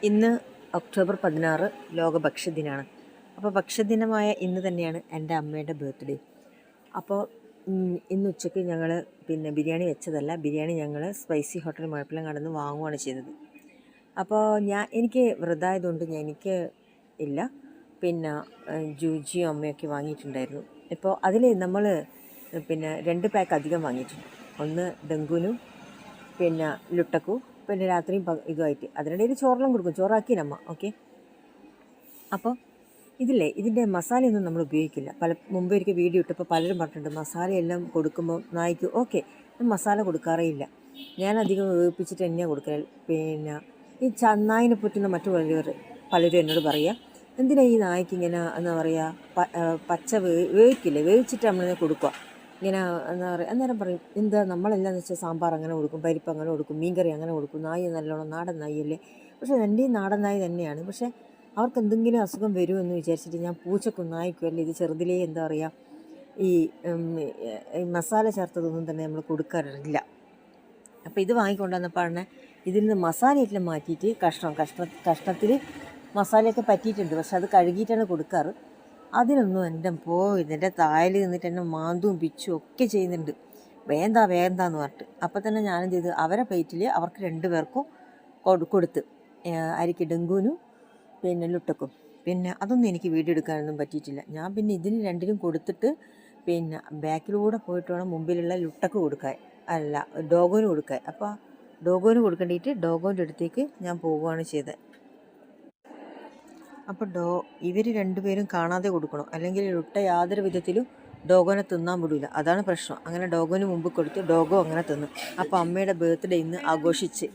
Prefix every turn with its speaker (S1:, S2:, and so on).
S1: ഇന്ന് ഒക്ടോബർ 16 ലോക ഭക്ഷ്യദിനമാണ്. അപ്പോൾ ഭക്ഷ്യദിനമായ ഇന്ന് തന്നെയാണ് എൻ്റെ അമ്മയുടെ ബർത്ത്ഡേ. അപ്പോൾ ഇന്ന് ഉച്ചയ്ക്ക് ഞങ്ങൾ ബിരിയാണി വെച്ചതല്ല, ബിരിയാണി ഞങ്ങൾ സ്പൈസി ഹോട്ടൽ മുഴപ്പിലം കടന്ന് വാങ്ങുകയാണ് ചെയ്തത്. അപ്പോൾ എനിക്ക് വ്രതമായതുകൊണ്ട് എനിക്ക് ഇല്ല, ജൂജിയും അമ്മയൊക്കെ വാങ്ങിയിട്ടുണ്ടായിരുന്നു. ഇപ്പോൾ അതിൽ നമ്മൾ 2 പാക്ക് അധികം വാങ്ങിയിട്ടുണ്ട്. ഒന്ന് ഡെങ്കുനും ലുട്ടക്കു, രാത്രിയും ഇതുമായിട്ട്. അതിനിടയിൽ ചോറെല്ലാം കൊടുക്കും, ചോറാക്കിയില്ലമ്മ. ഓക്കെ. അപ്പോൾ ഇതിൻ്റെ മസാലയൊന്നും നമ്മൾ ഉപയോഗിക്കില്ല. മുമ്പ് ഒരിക്കൽ വീഡിയോ ഇട്ടപ്പോൾ പലരും പറഞ്ഞിട്ടുണ്ട് മസാലയെല്ലാം കൊടുക്കുമ്പോൾ നായ്ക്ക്. ഓക്കെ, മസാല കൊടുക്കാറേ ഇല്ല. ഞാൻ അധികം വേവിപ്പിച്ചിട്ട് തന്നെയാണ് കൊടുക്കൽ. ഈ നായിനെ പറ്റുന്ന മറ്റു പലരും എന്നോട് പറയുക, എന്തിനാ ഈ നായ്ക്ക് ഇങ്ങനെ എന്താ പറയുക പച്ച വേവിക്കില്ലേ, വേവിച്ചിട്ട് നമ്മളിങ്ങനെ കൊടുക്കുക ഇങ്ങനെ എന്താ പറയുക. അന്നേരം പറയും, എന്താ നമ്മളെല്ലാം വെച്ചാൽ സാമ്പാർ അങ്ങനെ കൊടുക്കും, പരിപ്പ് അങ്ങനെ കൊടുക്കും, മീൻകറി അങ്ങനെ കൊടുക്കും, നായി നല്ലോണം നാടൻ നായല്ലേ. പക്ഷേ എൻ്റെ നാടൻ നായി തന്നെയാണ്. പക്ഷേ അവർക്ക് എന്തെങ്കിലും അസുഖം വരുമെന്ന് വിചാരിച്ചിട്ട് ഞാൻ പൂച്ചക്കും നായ്ക്കും അല്ലേ ഇത് ചെറുതിലേ എന്താ പറയുക ഈ മസാല ചേർത്തതൊന്നും തന്നെ നമ്മൾ കൊടുക്കാറില്ല. അപ്പോൾ ഇത് വാങ്ങിക്കൊണ്ടുവന്നപ്പോഴാണ് ഇതിൽ നിന്ന് മസാലയെല്ലാം മാറ്റിയിട്ട് കഷ്ണത്തിൽ മസാലയൊക്കെ പറ്റിയിട്ടുണ്ട്. പക്ഷെ അത് കഴുകിയിട്ടാണ് കൊടുക്കാറ്. അതിനൊന്നും ഇതിൻ്റെ തായൽ നിന്നിട്ട് എന്നെ മാന്തും പിച്ചും ഒക്കെ ചെയ്യുന്നുണ്ട്. വേന്താന്ന് പറഞ്ഞിട്ട്. അപ്പോൾ തന്നെ ഞാനെന്ത് ചെയ്തു, അവരെ പ്ലേറ്റിൽ അവർക്ക് 2 പേർക്കും കൊടുത്ത്, അരിക്ക് ഡെങ്കുവിനും ലുട്ടക്കും. അതൊന്നും എനിക്ക് വീഡിയോ എടുക്കാനൊന്നും പറ്റിയിട്ടില്ല. ഞാൻ ഇതിന് 2നും കൊടുത്തിട്ട് ബാക്കിലൂടെ പോയിട്ട് വേണം മുമ്പിലുള്ള ലുട്ടക്ക് കൊടുക്കാൻ, അല്ല ഡോഗോന് കൊടുക്കാൻ. അപ്പോൾ ഡോഗോന് കൊടുക്കേണ്ടിയിട്ട് ഡോഗോൻ്റെ അടുത്തേക്ക് ഞാൻ പോവുകയാണ് ചെയ്തത്. അപ്പോൾ ഇവർ 2 പേരും കാണാതെ കൊടുക്കണം, അല്ലെങ്കിൽ ലുട്ട യാതൊരു വിധത്തിലും ഡോഗോനെ തിന്നാൻ വിടില്ല. അതാണ് പ്രശ്നം. അങ്ങനെ ഡോഗോന് മുമ്പ് കൊടുത്ത് ഡോഗോ അങ്ങനെ തിന്നു. അപ്പോൾ അമ്മയുടെ ബർത്ത്ഡേ ഇന്ന് ആഘോഷിച്ച്